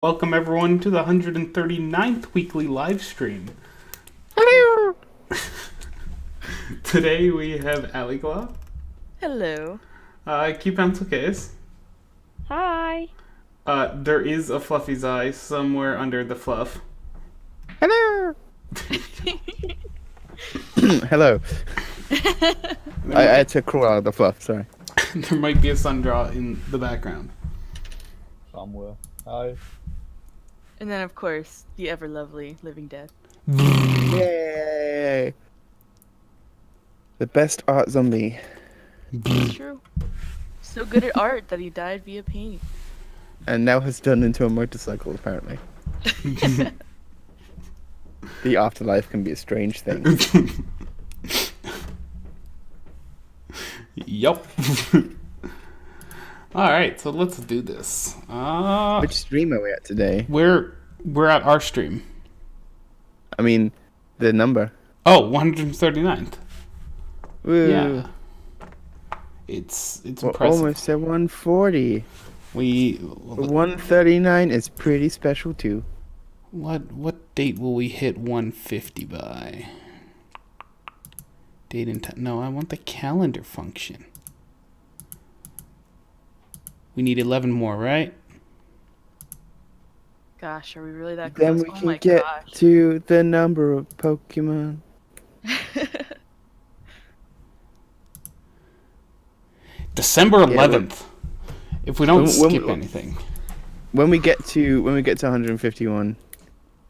Welcome everyone to the 139th weekly live stream. Hello. Today we have Aliglaw, Hello. Key Pencil Case. Hi. There is a Fluffy's eye somewhere under the fluff. Hello. Hello. I had to crawl out of the fluff. Sorry. There might be a sun draw in the background. Somewhere. Hi. And then, of course, the ever lovely Living Death. Yay! The best art zombie. It's true. So good at art that he died via paint. And now has turned into a motorcycle, apparently. The afterlife can be a strange thing. Yup. Alright, so let's do this. Which stream are we at today? We're at our stream. I mean, the number. Oh, 139th. Woo. Yeah. It's We're impressive. almost at 140. 139 is pretty special too. What date will we hit 150 by? Date and time. No, I want the calendar function. We need 11 more, right? Gosh, are we really that Then close? we Oh can my get gosh. to the number of Pokemon. December 11th. If we don't When- skip when- anything. When we get to 151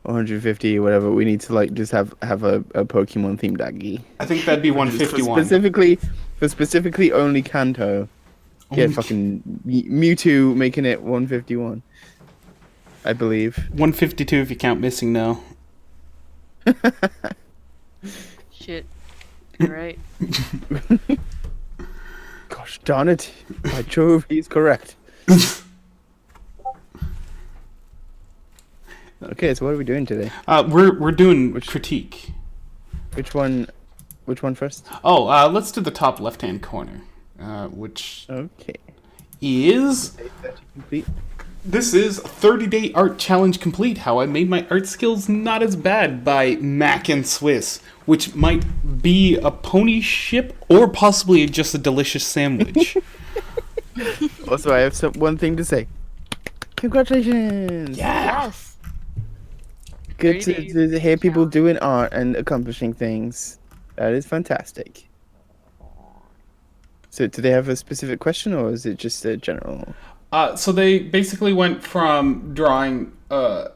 or 150 or whatever, we need to like just have a Pokemon themed Aggie. I think that'd be 151. Specifically only Kanto. Yeah, Only- fucking Mewtwo making it 151. I believe. 152 if you count missing now. Shit. You're right. Gosh darn it. By Jove, he's correct. Okay, so what are we doing today? We're doing critique. Which one first? Oh, let's do the top left-hand corner, which Okay. is... Complete. This is 30-Day Art Challenge Complete, How I Made My Art Skills Not As Bad by Mac and Swiss, which might be a pony ship or possibly just a delicious sandwich. Also, I have one thing to say. Congratulations! Yeah! Yes. Good 30 days to hear people challenge. doing art and accomplishing things. That is fantastic. So, do they have a specific question, or is it just a general? So they basically went from drawing a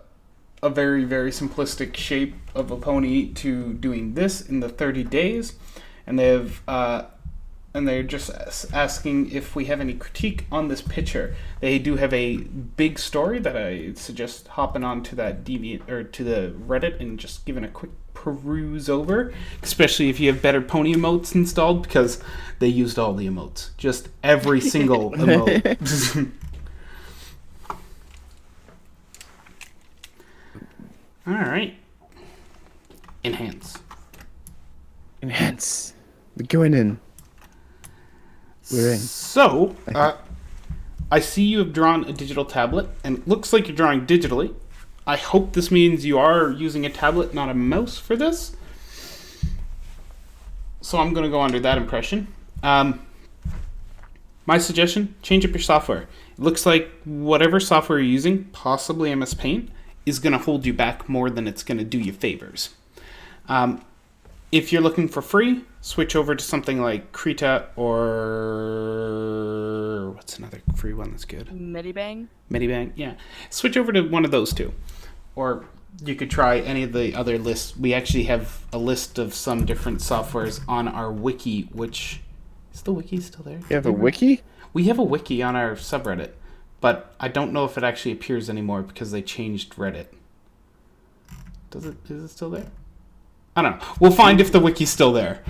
very, very simplistic shape of a pony to doing this in the 30 days, and they're just asking if we have any critique on this picture. They do have a big story that I suggest hopping on to that Deviant or to the Reddit and just giving a quick peruse over, especially if you have better pony emotes installed, because they used all the emotes, just every single emote. All right. Enhance. Enhance. We're going in. We're in. So, I see you have drawn a digital tablet, and it looks like you're drawing digitally. I hope this means you are using a tablet, not a mouse, for this. So I'm going to go under that impression. My suggestion, change up your software. It looks like whatever software you're using, possibly MS Paint, is going to hold you back more than it's going to do you favors. If you're looking for free, switch over to something like Krita or... what's another free one that's good? Medibang. Medibang, yeah. Switch over to one of those two. Or you could try any of the other lists. We actually have a list of some different softwares on our wiki, which... Is the wiki still there? You have a wiki? We have a wiki on our subreddit, but I don't know if it actually appears anymore because they changed Reddit. Is it still there? I don't know. We'll find if the wiki's still there.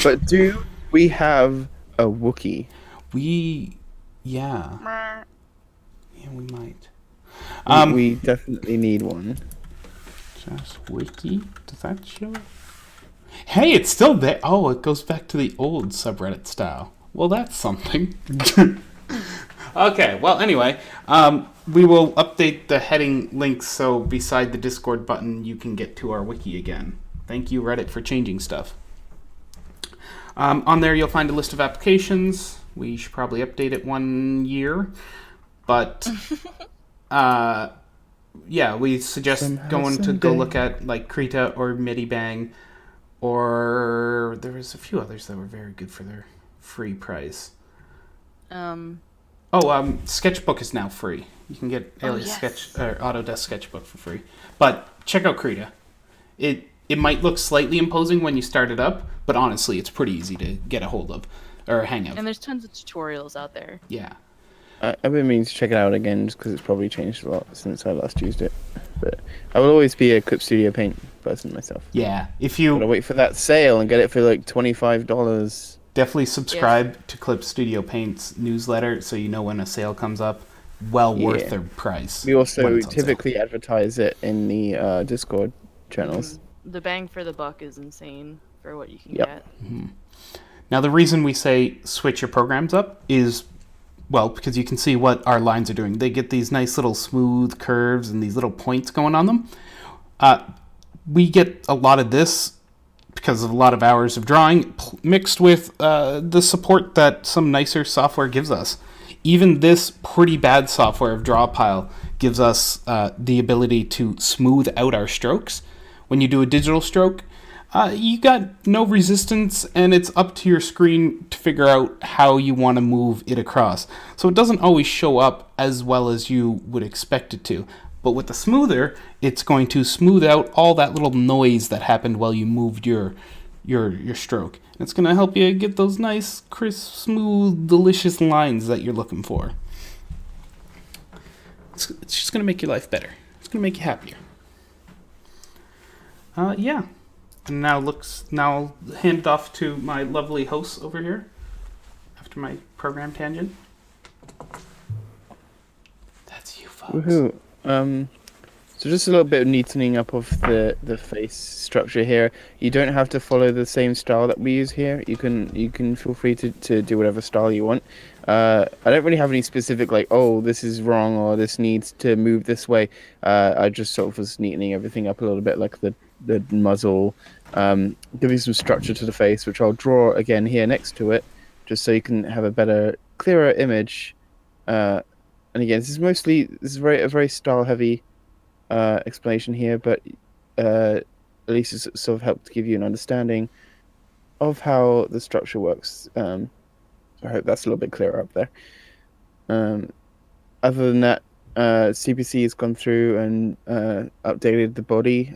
But do we have a Wookiee? Yeah, we might. We definitely need one. Just wiki. Does that show? Hey, it's still there. Oh, it goes back to the old subreddit style. Well, that's something. Okay, well, anyway, we will update the heading links so beside the Discord button you can get to our wiki again. Thank you, Reddit, for changing stuff. On there you'll find a list of applications. We should probably update it 1 year. But yeah, we suggest going to go look at like Krita or Medibang, or there was a few others that were very good for their free price. Sketchbook is now free. You can get Alias Sketch or Autodesk Sketchbook for free. But check out Krita. It might look slightly imposing when you start it up, but honestly, it's pretty easy to get a hold of or a hang of. And there's tons of tutorials out there. Yeah. I've been meaning to check it out again just because it's probably changed a lot since I last used it. But I will always be a Clip Studio Paint person myself. Yeah. If you gotta wait for that sale and get it for like $25. Definitely subscribe to Clip Studio Paint's newsletter so you know when a sale comes up. Well worth their price. We also typically advertise it in the Discord channels. The bang for the buck is insane for what you can get. Mm-hmm. Now, the reason we say switch your programs up is, well, because you can see what our lines are doing. They get these nice little smooth curves and these little points going on them. We get a lot of this because of a lot of hours of drawing mixed with the support that some nicer software gives us. Even this pretty bad software of Drawpile gives us the ability to smooth out our strokes. When you do a digital stroke, you got no resistance, and it's up to your screen to figure out how you want to move it across. So it doesn't always show up as well as you would expect it to. But with the smoother, it's going to smooth out all that little noise that happened while you moved your stroke. And it's going to help you get those nice, crisp, smooth, delicious lines that you're looking for. It's just going to make your life better. It's going to make you happier. Yeah. And now I'll hand it off to my lovely hosts over here after my program tangent. That's you, folks. Woohoo. So just a little bit of neatening up of the face structure here. You don't have to follow the same style that we use here. You can feel free to do whatever style you want. I don't really have any specific like, oh, this is wrong or this needs to move this way. I just sort of was neatening everything up a little bit, like the muzzle, giving some structure to the face, which I'll draw again here next to it, just so you can have a better, clearer image. And again, this is a very style heavy explanation here, but at least it's sort of helped to give you an understanding of how the structure works. I hope that's a little bit clearer up there. Other than that, CPC has gone through and updated the body.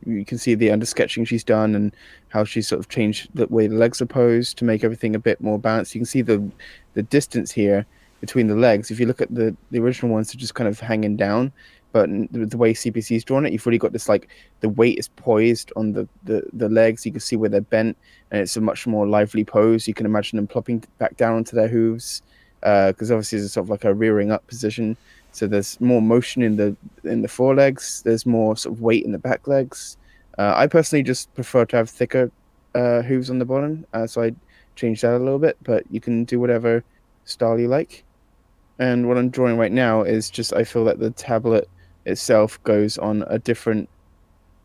You can see the undersketching she's done and how she's sort of changed the way the legs are posed to make everything a bit more balanced. You can see the distance here between the legs. If you look at the original ones, they're just kind of hanging down, but the way CPC's drawn it, you've really got this, like, the weight is poised on the legs. You can see where they're bent, and it's a much more lively pose. You can imagine them plopping back down onto their hooves, because obviously it's sort of like a rearing up position. So there's more motion in the forelegs. There's more sort of weight in the back legs. I personally just prefer to have thicker hooves on the bottom, so I changed that a little bit. But you can do whatever style you like. And what I'm drawing right now is just, I feel that the tablet itself goes on a different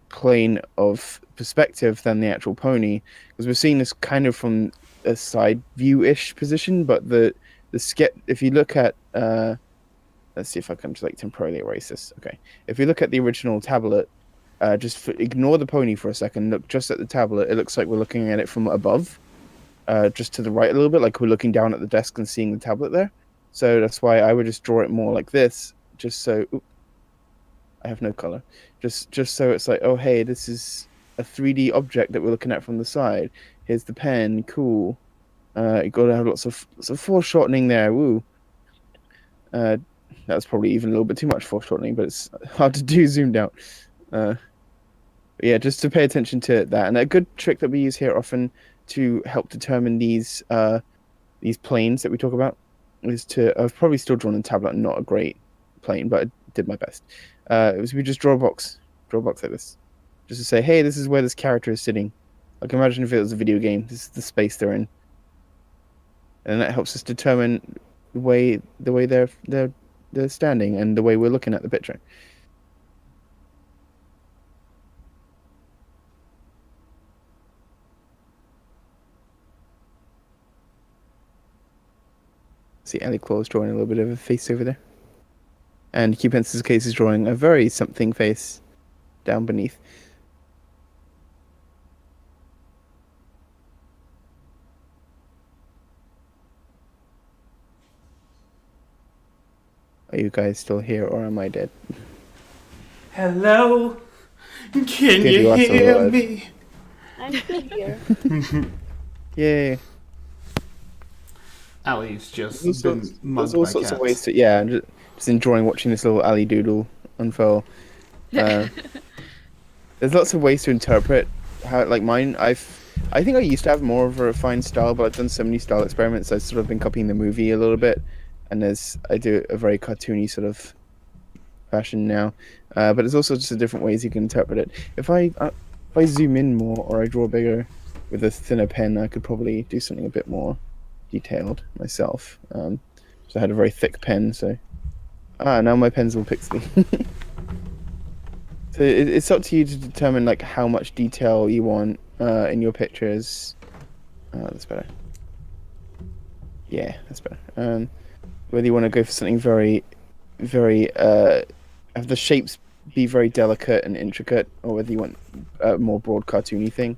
plane of perspective than the actual pony, because we're seeing this kind of from a side view-ish position. But the sketch, if you look at let's see if I can just like temporarily erase this. Okay, if you look at the original tablet, ignore the pony for a second, look just at the tablet. It looks like we're looking at it from above, just to the right a little bit, like we're looking down at the desk and seeing the tablet there. So that's why I would just draw it more like this, just so... I have no color. Just so it's like, oh, hey, this is a 3D object that we're looking at from the side. Here's the pen, cool. You got to have lots of foreshortening there, woo. That's probably even a little bit too much foreshortening, but it's hard to do zoomed out. Yeah, just to pay attention to that. And a good trick that we use here often to help determine these planes that we talk about is to... I've probably still drawn a tablet and not a great plane, but I did my best. We just draw a box like this, just to say, hey, this is where this character is sitting. Like, imagine if it was a video game. This is the space they're in, and that helps us determine the way they're the standing and the way we're looking at the picture. See Ellie Claw's drawing a little bit of a face over there. And Q Pencil's case is drawing a very something face down beneath. Are you guys still here or am I dead? Hello, can Good, you you are still hear alive. me? I'm still here. Yay. Allie's just There's been all mugged by sorts cats. of ways to, yeah, I'm just enjoying watching this little alley doodle unfurl. There's lots of ways to interpret how, like mine, I think I used to have more of a refined style, but I've done so many style experiments, I've sort of been copying the movie a little bit, and I do a very cartoony sort of fashion now, but there's also just different ways you can interpret it. If I zoom in more or I draw bigger with a thinner pen, I could probably do something a bit more detailed myself. So I had a very thick pen, so now my pen's all pixely. So it's up to you to determine like how much detail you want in your pictures. That's better. Yeah, that's better. Whether you want to go for something very, very have the shapes be very delicate and intricate, or whether you want a more broad cartoony thing.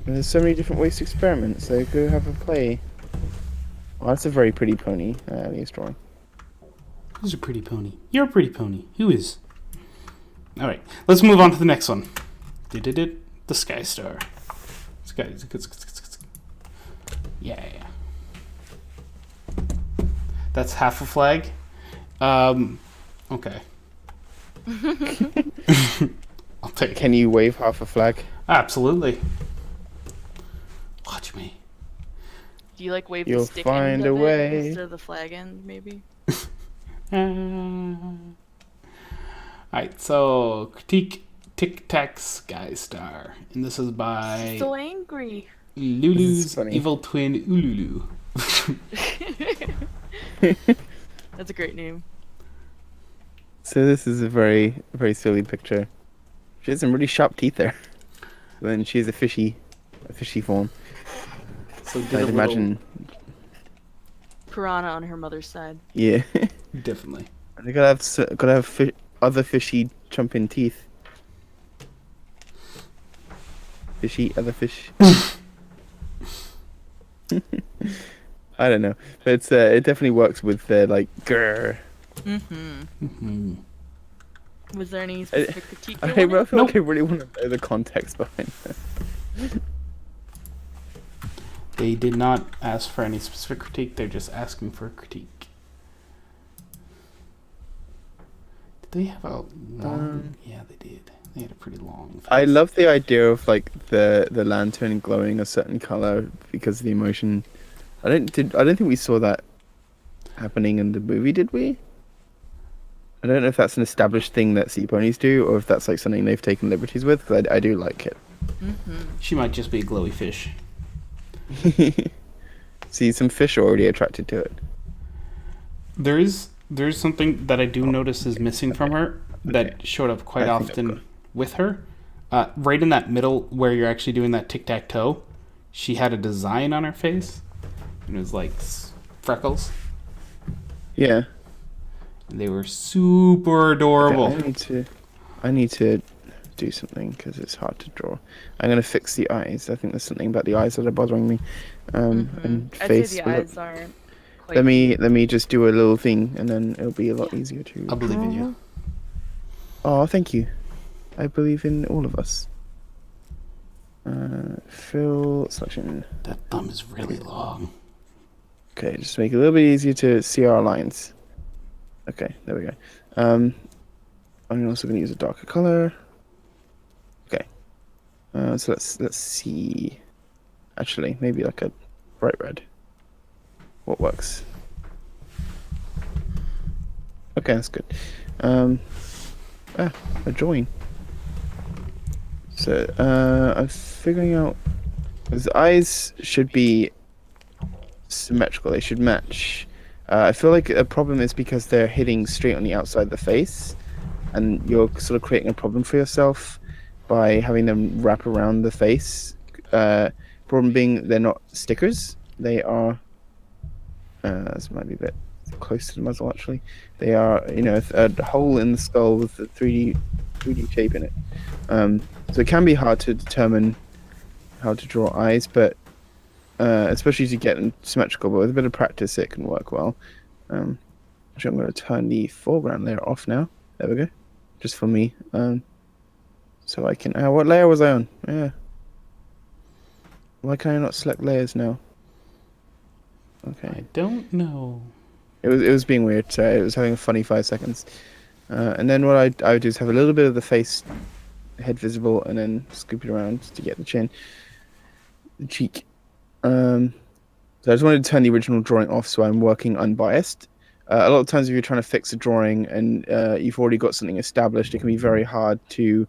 And there's so many different ways to experiment, so go have a play. Oh, that's a very pretty pony, Leah's drawing. Who's a pretty pony? You're a pretty pony. Who is? Alright, let's move on to the next one. The Sky Star. Yeah. That's half a flag. Okay. I'll take it. Can you wave half a flag? Absolutely. Watch me. Do you like wave You'll the stick find end a of way. it instead of the flag end, maybe? Alright, so critique Tic Tac Sky Star. And this is by So angry. This Lulu's is funny. evil twin Ululu. That's a great name. So this is a very, very silly picture. She has some really sharp teeth there. Then she has a fishy form. So did I'd a little- imagine, Piranha on her mother's side. yeah. Definitely. They gotta have other fishy chumping teeth. Fish eat other fish. I don't know, but it definitely works with like grr. Mm-hmm. Was there any specific critique I you feel wanted? like I really want to know the context behind this. They did not ask for any specific critique, they're just asking for a critique. Did they have a long... yeah, they did. They had a pretty long face. I love the idea of like the lantern glowing a certain color because of the emotion. I don't think we saw that happening in the movie, did we? I don't know if that's an established thing that sea ponies do, or if that's like something they've taken liberties with. Because I do like it. Mm-hmm. She might just be a glowy fish. See, some fish are already attracted to it. There is something that I do notice is missing from her that showed up quite I think I've often got- with her. Right in that middle where you're actually doing that tic-tac-toe, she had a design on her face. And it was like freckles. Yeah. And they were super adorable. Okay, I need to do something because it's hard to draw. I'm gonna fix the eyes. I think there's something about the eyes that are bothering me. And I'd face. say the will- eyes aren't quite... Let me just do a little thing, and then it'll be a lot easier to. I believe in you. Oh, thank you. I believe in all of us. Fill selection. That thumb is really long. Okay, just make it a little bit easier to see our lines. Okay, there we go. I'm also going to use a darker color. Okay. So let's see. Actually, maybe like a bright red. What works? Okay, that's good. A drawing. So I'm figuring out his eyes should be symmetrical. They should match. I feel like a problem is because they're hitting straight on the outside of the face, and you're sort of creating a problem for yourself by having them wrap around the face. Problem being they're not stickers. They are. This might be a bit close to the muzzle actually. They are, a hole in the skull with the 3D shape in it. So it can be hard to determine how to draw eyes, but especially as you get them symmetrical. But with a bit of practice, it can work well. Actually, I'm going to turn the foreground layer off now. There we go, just for me. So I can. What layer was I on? Yeah. Why can I not select layers now? Okay. I don't know. It was being weird. Sorry, it was having a funny 5 seconds. And then what I would do is have a little bit of the face, head visible, and then scoop it around to get the chin, the cheek. So I just wanted to turn the original drawing off, so I'm working unbiased. A lot of times, if you're trying to fix a drawing and you've already got something established, it can be very hard to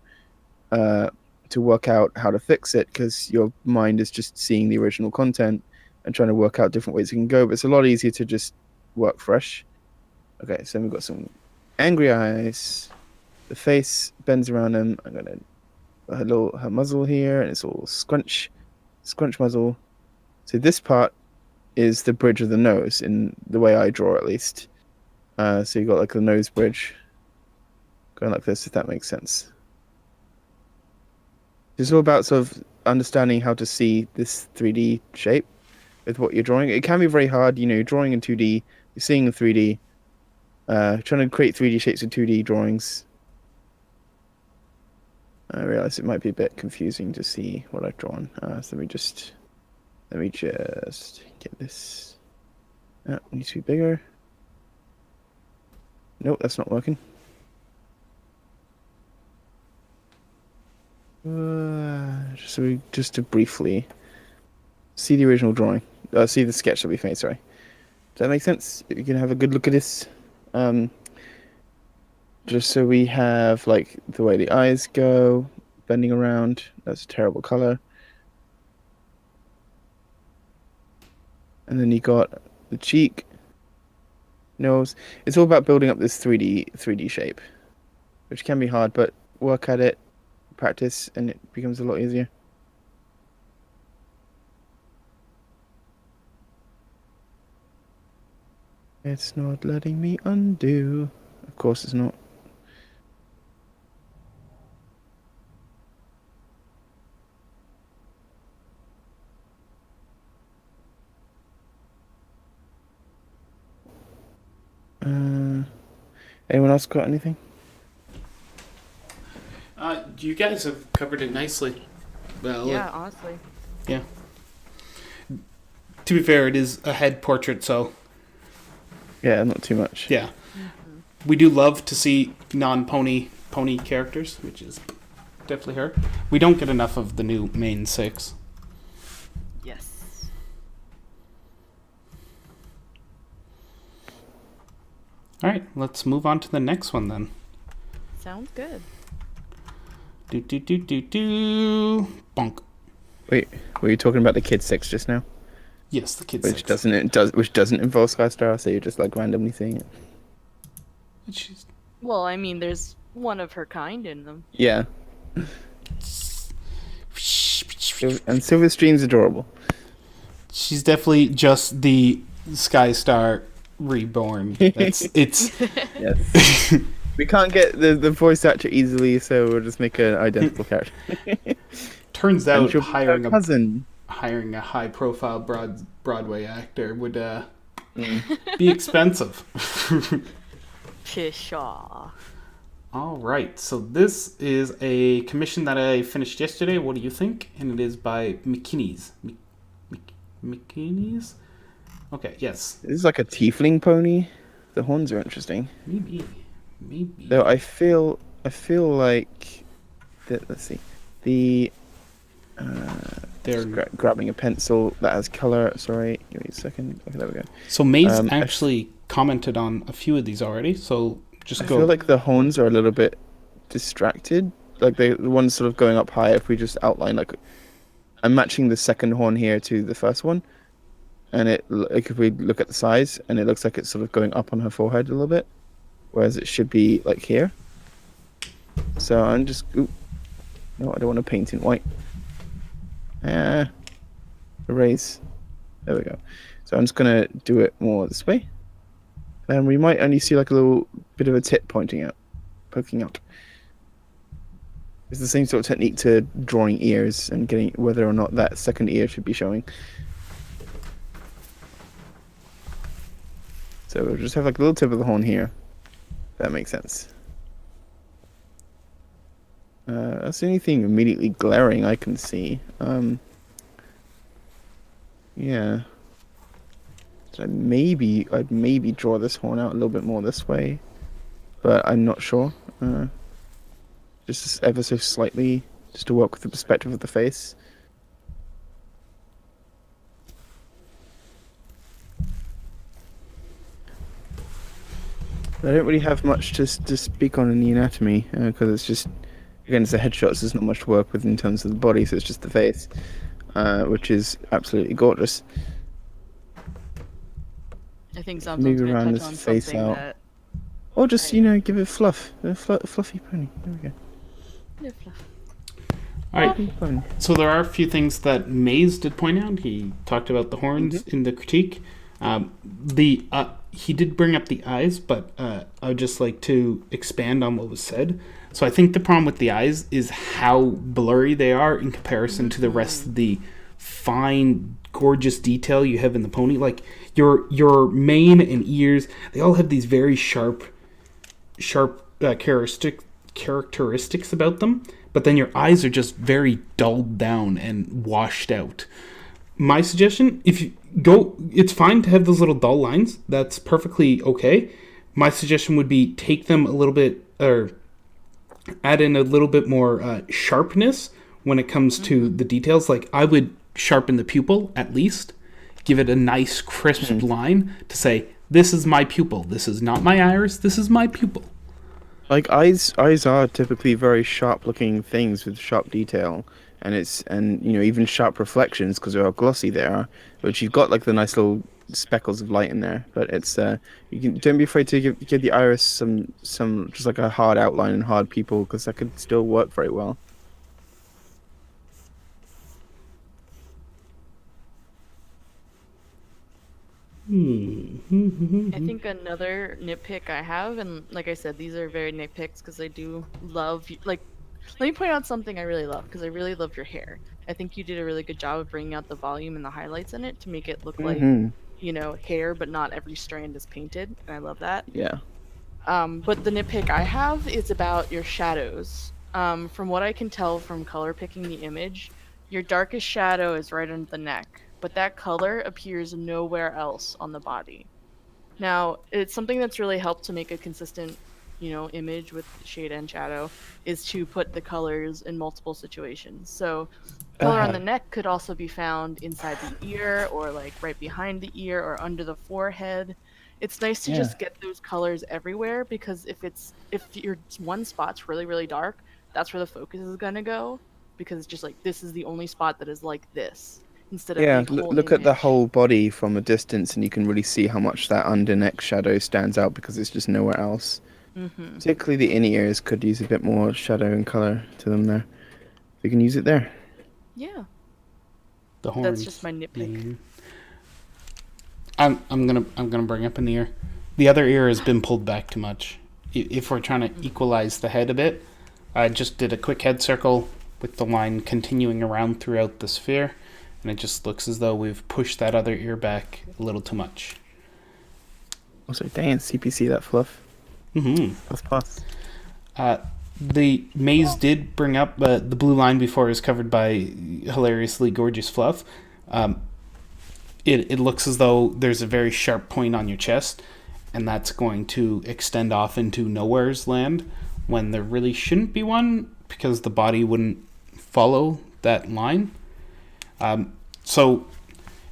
work out how to fix it because your mind is just seeing the original content and trying to work out different ways it can go. But it's a lot easier to just work fresh. Okay, so we've got some angry eyes. The face bends around them. I'm gonna her muzzle here, and it's all scrunch muzzle. So this part is the bridge of the nose in the way I draw, at least. So you got like the nose bridge going like this, if that makes sense. It's all about sort of understanding how to see this 3D shape with what you're drawing. It can be very hard, you're drawing in 2D, you're seeing in 3D, trying to create 3D shapes in 2D drawings. I realize it might be a bit confusing to see what I've drawn. So let me just get this. It needs to be bigger. Nope, that's not working. Just to briefly see the original drawing. See the sketch that we made, sorry. Does that make sense? You can have a good look at this. Just so we have like the way the eyes go, bending around. That's a terrible color. And then you got the cheek, nose. It's all about building up this 3D shape, which can be hard, but work at it, practice, and it becomes a lot easier. It's not letting me undo. Of course it's not. Anyone else got anything? You guys have covered it nicely. Well, Yeah, honestly. yeah. To be fair, it is a head portrait, so Yeah, not too much. yeah. We do love to see non-pony characters, which is definitely her. We don't get enough of the new main 6. Yes. All right, let's move on to the next one then. Sounds good. Bonk. Wait, were you talking about the Kid 6 just now? Yes, the kid Which 6. which doesn't involve Skystar, so you're just like randomly seeing it. She's, Well, I mean, there's one of her kind in them. Yeah. And Silver Stream's adorable. she's definitely just the Skystar reborn. It's Yes. We can't get the voice actor easily, so we'll just make an identical character. turns And out she'll be hiring our a cousin. high-profile Broadway actor would be expensive. Pshaw. All right, so this is a commission that I finished yesterday. What do you think? And it is by McKinney's. McKinney's? Okay, yes. This is like a tiefling pony. The horns are interesting. Maybe. Though I feel like that. Let's see. The They're grabbing a pencil that has color. Sorry, give me a second. Okay, there we go. So Maze I actually commented on a few of these already, so just I go. feel like the horns are a little bit distracted. Like the ones sort of going up high. If we just outline, like, I'm matching the second horn here to the first one. and like if we look at the size, and it looks like it's sort of going up on her forehead a little bit, whereas it should be like here. So I'm just, no, I don't want to paint in white. Erase. There we go. So I'm just gonna do it more this way, and we might only see like a little bit of a tip poking out. It's the same sort of technique to drawing ears and getting whether or not that second ear should be showing. So we'll just have like a little tip of the horn here. That makes sense. That's the only thing immediately glaring I can see. Yeah. So I'd maybe draw this horn out a little bit more this way, but I'm not sure. Just ever so slightly, just to work with the perspective of the face. I don't really have much to speak on in the anatomy, because it's just, again, it's a headshot, so there's not much to work with in terms of the body, so it's just the face, which is absolutely gorgeous. I think something's Move going around to touch this on face something out. that... Or just, give it fluff. A fluffy pony. There we go. Yeah, fluff. All right. Fun. So there are a few things that Maze did point out. He talked about the horns in the critique. He did bring up the eyes, but I would just like to expand on what was said. So I think the problem with the eyes is how blurry they are in comparison to the rest of the fine, gorgeous detail you have in the pony. Like your mane and ears, they all have these very sharp characteristics about them. But then your eyes are just very dulled down and washed out. My suggestion, if you go, it's fine to have those little dull lines. That's perfectly okay. My suggestion would be take them a little bit, or add in a little bit more sharpness when it comes to the details. Like I would sharpen the pupil at least, give it a nice crisp line to say, this is my pupil. This is not my iris. This is my pupil. Like eyes are typically very sharp looking things with sharp detail, and even sharp reflections because of how glossy they are, which you've got like the nice little speckles of light in there, but it's don't be afraid to give the iris some just like a hard outline and hard pupil, because that could still work very well. I think another nitpick I have, and like I said, these are very nitpicks because I do love, like, let me point out something I really love, because I really love your hair. I think you did a really good job of bringing out the volume and the highlights in it to make it look like, hair, but not every strand is painted, and I love that. Yeah. But the nitpick I have is about your shadows. From what I can tell from color picking the image, your darkest shadow is right under the neck, but that color appears nowhere else on the body. Now, it's something that's really helped to make a consistent, image with shade and shadow, is to put the colors in multiple situations. So, color on the neck could also be found inside the ear, or like right behind the ear, or under the forehead. It's nice to just get those colors everywhere, because if your one spot's really, really dark, that's where the focus is gonna go, because it's just like, this is the only spot that is like this. Instead of look at the whole body from a distance, and you can really see how much that under neck shadow stands out because it's just nowhere else. Particularly the inner ears could use a bit more shadow and color to them there. You can use it there. Yeah. The horns. That's just my nitpick. I'm gonna bring up an ear. The other ear has been pulled back too much. If we're trying to equalize the head a bit, I just did a quick head circle with the line continuing around throughout the sphere. And it just looks as though we've pushed that other ear back a little too much. Also, dang, CPC that fluff. Plus. The Maze did bring up the blue line before is covered by hilariously gorgeous fluff. It looks as though there's a very sharp point on your chest, and that's going to extend off into nowhere's land when there really shouldn't be one, because the body wouldn't follow that line. So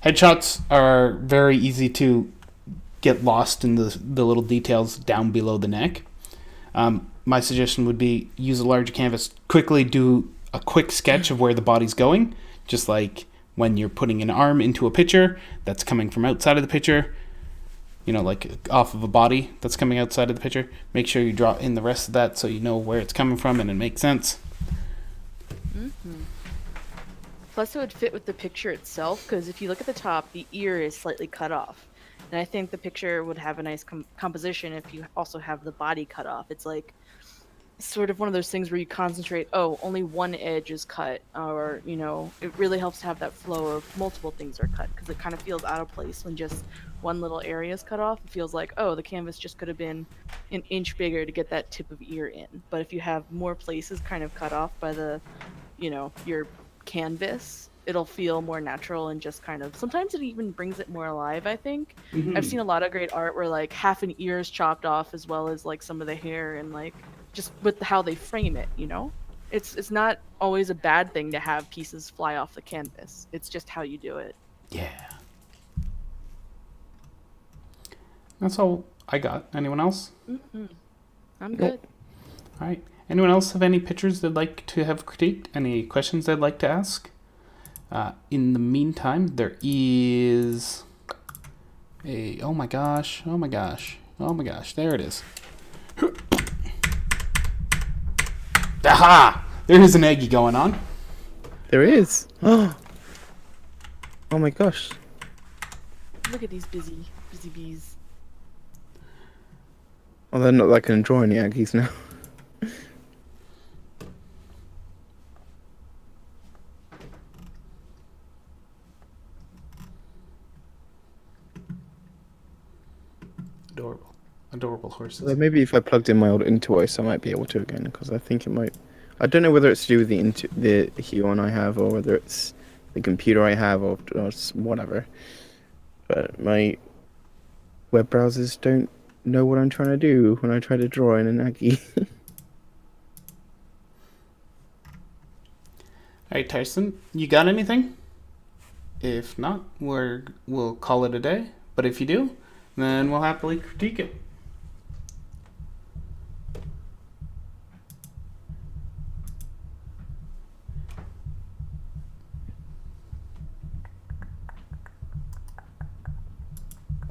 headshots are very easy to get lost in the little details down below the neck. My suggestion would be use a larger canvas, quickly do a quick sketch of where the body's going, just like when you're putting an arm into a picture that's coming from outside of the picture, you know, like off of a body that's coming outside of the picture, make sure you draw in the rest of that so you know where it's coming from and it makes sense. Mm-hmm. Plus, it would fit with the picture itself, because if you look at the top, the ear is slightly cut off. And I think the picture would have a nice composition if you also have the body cut off. It's like sort of one of those things where you concentrate, oh, only one edge is cut, or, you know, it really helps to have that flow of multiple things are cut, because it kind of feels out of place when just one little area is cut off. It feels like, oh, the canvas just could have been an inch bigger to get that tip of ear in. But if you have more places kind of cut off by the, you know, your canvas, it'll feel more natural and just kind of, sometimes it even brings it more alive, I think. I've seen a lot of great art where like half an ear is chopped off, as well as like some of the hair, and like just with how they frame it, you know? It's not always a bad thing to have pieces fly off the canvas. It's just how you do it. Yeah. That's all I got. Anyone else? Mm-hmm. I'm good. All right. Anyone else have any pictures they'd like to have critiqued? Any questions they'd like to ask? In the meantime, there is a... Oh my gosh. There it is. Aha! There is an eggy going on. There is. Oh my gosh. Look at these busy bees. Well, they're not like going to draw any Aggies now. Adorable horses. Well, maybe if I plugged in my old Intuos, I might be able to again, because I think it might. I don't know whether it's to do with the Huon I have, or whether it's the computer I have, or whatever. But my web browsers don't know what I'm trying to do when I try to draw in an Aggie. Alright, Tyson, you got anything? If not, we'll call it a day. But if you do, then we'll happily critique it.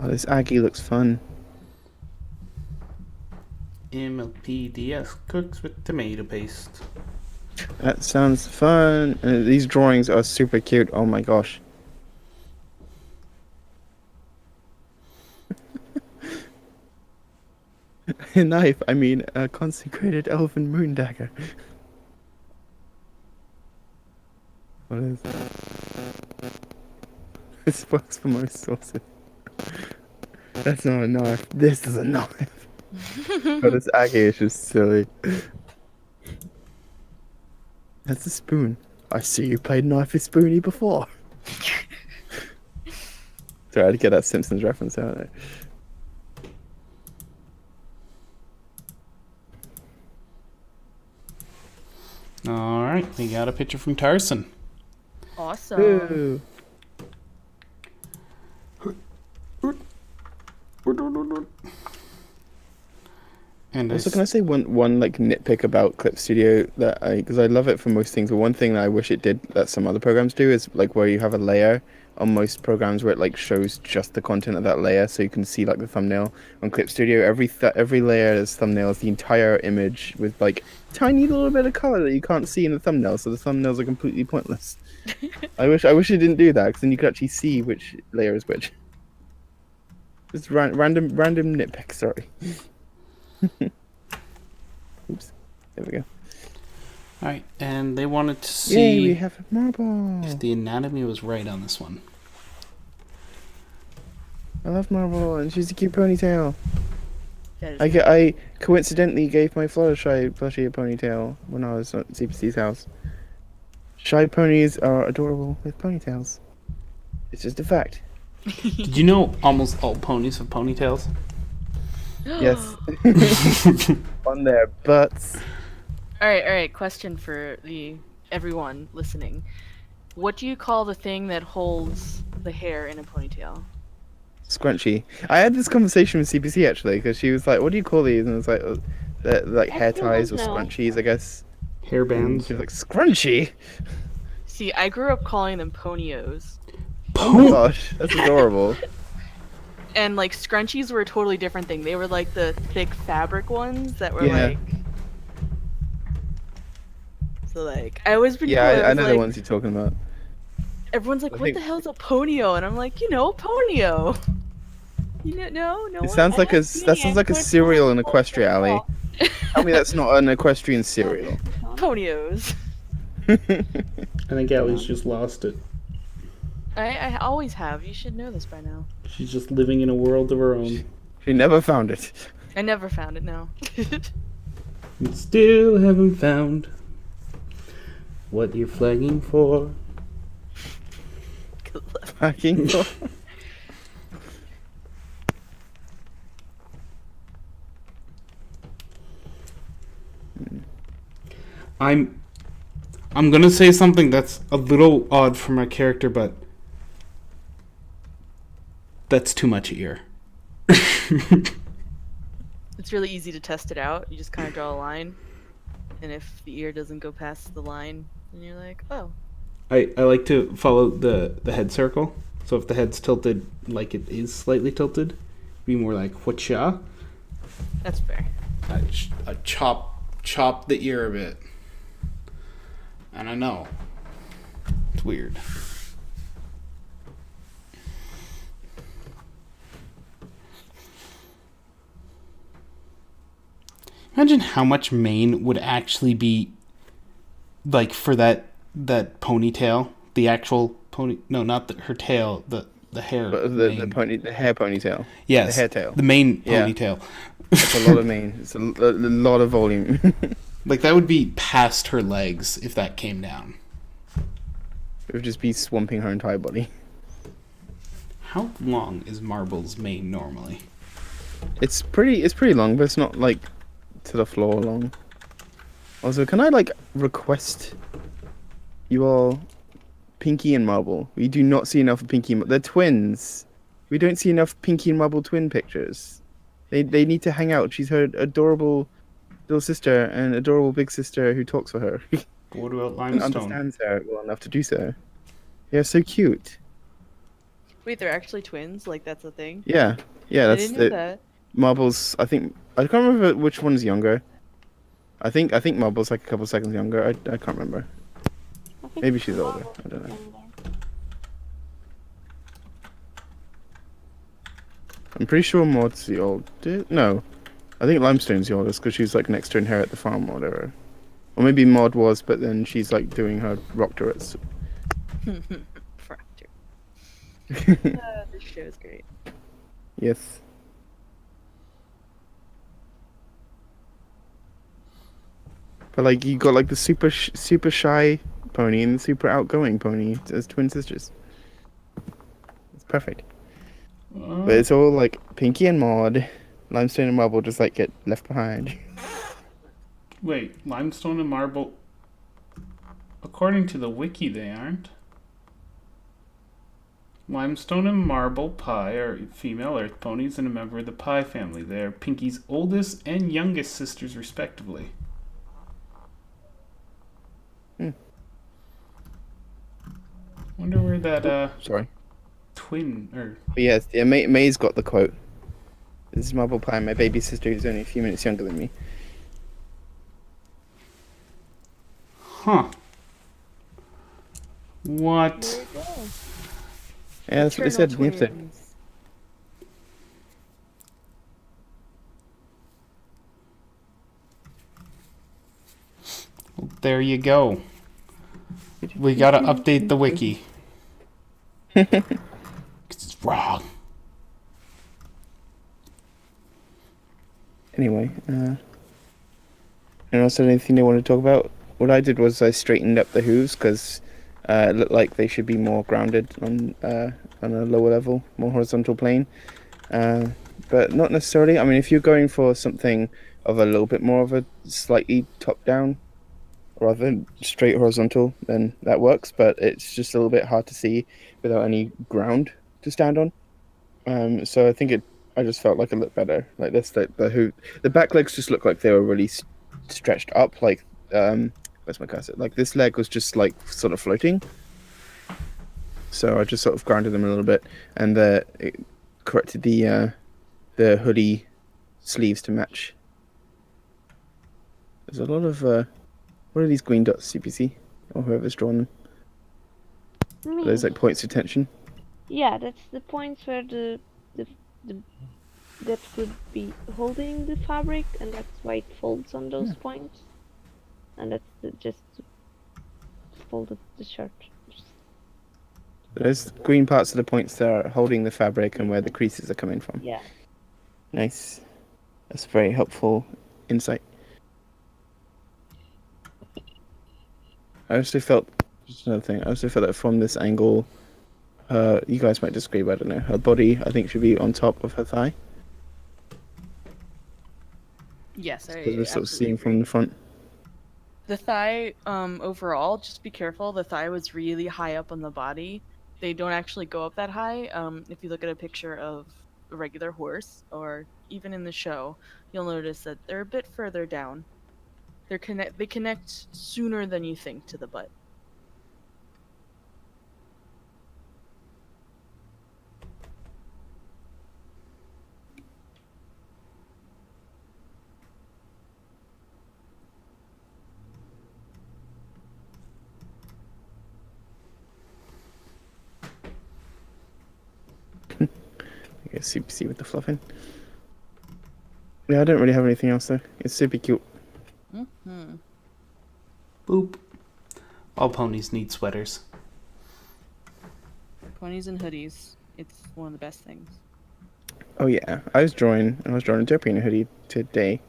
Oh, this Aggie looks fun. MLP DS cooks with tomato paste. That sounds fun. And these drawings are super cute. Oh my gosh. A knife, I mean a consecrated elven moon dagger. What is that? This works for most sources. That's not a knife. This is a knife. But this Aggie is just silly. That's a spoon. I see you played Knifey Spoony before. Sorry, I had to get that Simpsons reference out there. Alright, we got a picture from Tarson. Awesome. Ooh. And Also, can I say one like nitpick about Clip Studio that because I love it for most things, but one thing that I wish it did that some other programs do is like where you have a layer on most programs where it like shows just the content of that layer, so you can see like the thumbnail. On Clip Studio, every layer is thumbnails, the entire image with like tiny little bit of color that you can't see in the thumbnail, so the thumbnails are completely pointless. I wish it didn't do that, because then you could actually see which layer is which. Just random nitpick. Sorry. Oops. There we go. Alright, and they wanted to Yay, see we have a marble. if the anatomy was right on this one. I love marble, and she's a cute ponytail. That is I coincidentally gave my Fluttershy plushie a ponytail when I was at CPC's house. Shy ponies are adorable with ponytails. It's just a fact. Did you know almost all ponies have ponytails? Yes. On their butts. All right. Question for everyone listening: what do you call the thing that holds the hair in a ponytail? Scrunchy. I had this conversation with CPC actually, because she was like, "What do you call these?" And it's like, like I hair still ties or don't know. scrunchies, I guess. Hair And bands. she was like, "Scrunchy." See, I grew up calling them ponios. Oh my gosh, that's adorable. And like scrunchies were a totally different thing. They were like the thick fabric ones that were Yeah. like. So like, I always been Yeah, told, I know the like, ones you're talking about. everyone's like, I what think- the hell's a ponyo? And I'm like, you know, ponyo. You know, no It one? sounds like I a don't that see sounds any like a equestrian cereal in sports Equestria at Alley. all. Tell me that's not an equestrian cereal. Ponios. I think Allie's just lost it. I always have. You should know this by now. She's just living in a world of her own. She never found it. I never found it. No. And still haven't found what you're flagging for. Good luck. Fucking hell. I'm gonna say something that's a little odd for my character, but that's too much ear. It's really easy to test it out. You just kind of draw a line, and if the ear doesn't go past the line, then you're like, oh. I like to follow the head circle. So if the head's tilted like it is slightly tilted, be more like whatcha. That's fair. I chop the ear a bit. And I know. It's weird. Imagine how much mane would actually be like for that ponytail, the actual pony. No, not her tail. The hair. But the hair ponytail. Yes, the hair tail. The main Yeah. ponytail. It's a lot of mane. It's a lot of volume. Like that would be past her legs if that came down. It would just be swamping her entire body. How long is Marble's mane normally? It's pretty long, but it's not like to the floor long. Also, can I like request you all, Pinky and Marble? We do not see enough of Pinky. They're twins. We don't see enough Pinky and Marble twin pictures. They need to hang out. She's her adorable little sister and adorable big sister who talks for her. What about And Limestone? understands her well enough to do so. Yeah, so cute. Wait, they're actually twins? Like, that's a thing? Yeah, I that's didn't know the that. Marbles. I think I can't remember which one's younger. I think Marbles like a couple seconds younger. I can't remember. I think Maybe she's older. Marvel's I don't know. younger. I'm pretty sure Maud's the old. No, I think Limestone's the oldest because she's like next to inherit the farm or whatever. Or maybe Maud was, but then she's like doing her rock turrets. Fracture. This show is great. Yes. But like you got like the super shy pony and the super outgoing pony as twin sisters. It's perfect. But it's all like Pinky and Maud, Limestone and Marble just like get left behind. Wait, Limestone and Marble. According to the wiki, they aren't. Limestone and Marble Pie are female earth ponies and a member of the Pie family. They are Pinky's oldest and youngest sisters, respectively. Wonder where that Sorry. twin or But yes, yeah, May's got the quote. This is Marble Pie, my baby sister who's only a few minutes younger than me. huh? What? There you go. Yeah, that's what they said. Eternal Nip said. twins. Well, there you go. We gotta update the wiki. 'Cause it's wrong. Anyway, anyone else have anything they want to talk about? What I did was I straightened up the hooves because it looked like they should be more grounded on a lower level, more horizontal plane. But not necessarily. I mean, if you're going for something of a little bit more of a slightly top down rather than straight horizontal, then that works. But it's just a little bit hard to see without any ground to stand on. So I think I just felt like it looked better. Like this, the back legs just look like they were really stretched up, like where's my cursor? Like this leg was just like sort of floating. So I just sort of grounded them a little bit, and it corrected the hoodie sleeves to match. There's a lot of what are these green dots, CPC, or whoever's drawn them? Me. Are those like points of tension? Yeah, that's the points where the that could be holding the fabric, and that's why it folds on those points. And that's just folded the shirt. Those green parts of the points there are holding the fabric and where the creases are coming from. Yeah. Nice. That's very helpful insight. I also felt, just another thing, I also felt that from this angle, you guys might disagree, but I don't know, her body, I think, should be on top of her thigh. Yes, I Because we're sort of absolutely seeing agree. from the front. The thigh, overall, just be careful. The thigh was really high up on the body. They don't actually go up that high. If you look at a picture of a regular horse, or even in the show, you'll notice that they're a bit further down. They connect sooner than you think to the butt. I guess CPC with the fluffing. Yeah, I don't really have anything else though. It's super cute. Mm-hmm. Boop. All ponies need sweaters. Ponies and hoodies. It's one of the best things. Oh yeah, I was drawing a derpy in a hoodie today.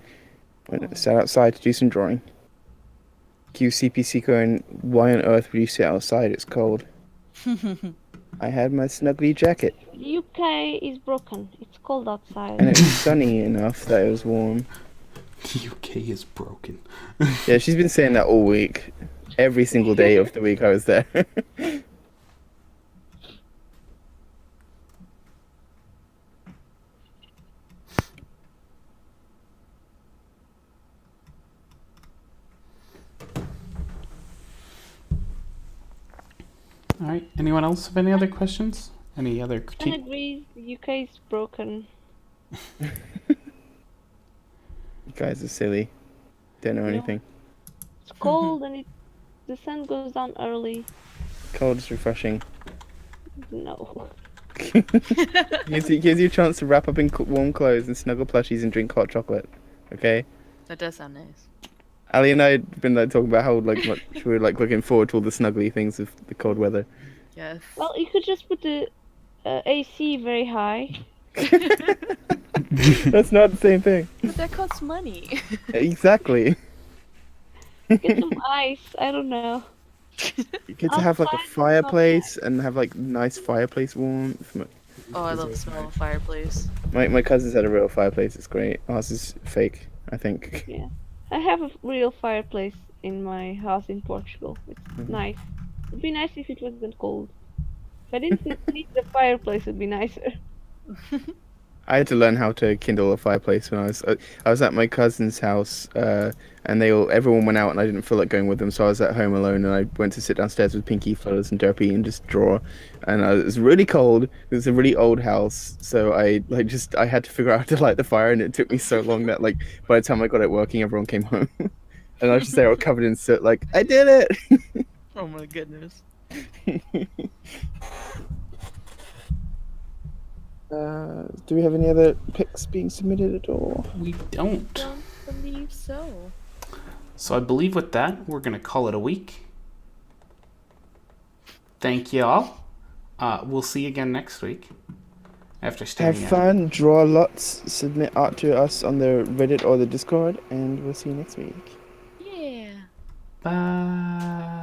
When I sat outside to do some drawing. Cue CPC going, why on earth would you sit outside? It's cold. I had my snuggly jacket. The UK is broken. It's cold outside. And it was sunny enough that it was warm. The UK is broken. Yeah, she's been saying that all week. Every single day of the week I was there. All right. Anyone else have any other questions? Any other I critique? agree. The UK is broken. You guys are silly. Don't know No. anything. It's cold and the sun goes down early. Cold is refreshing. No. Gives you a chance to wrap up in warm clothes and snuggle plushies and drink hot chocolate. Okay? That does sound nice. Ali and I had been talking about how much we were looking forward to all the snuggly things of the cold weather. Yes. Well, you could just put the AC very high. That's not the same thing. But that costs money. Exactly. Get some ice. I don't know. You get to have like a Outside, fireplace and have like nice fireplace warmth. Oh, I love the smell of a fireplace. My cousin's had a real fireplace. It's great. Ours is fake, I think. Yeah. I have a real fireplace in my house in Portugal. It's nice. It'd be nice if it wasn't cold. If I didn't need the fireplace, it'd be nicer. I had to learn how to kindle a fireplace when I was at my cousin's house, and everyone went out, and I didn't feel like going with them, so I was at home alone, and I went to sit downstairs with Pinky, Flowers, and Derpy and just draw. And it was really cold. It was a really old house, so I had to figure out how to light the fire, and it took me so long that by the time I got it working, everyone came home, and I was just there all covered in soot, like I did it. Oh my goodness. Do we have any other picks being submitted at all? We don't. Don't believe so. So I believe with that, we're going to call it a week. Thank you all. We'll see you again next week. After staring Have at fun, draw lots, submit art to us on the Reddit or the Discord, and we'll see you next week. Yeah. Bye.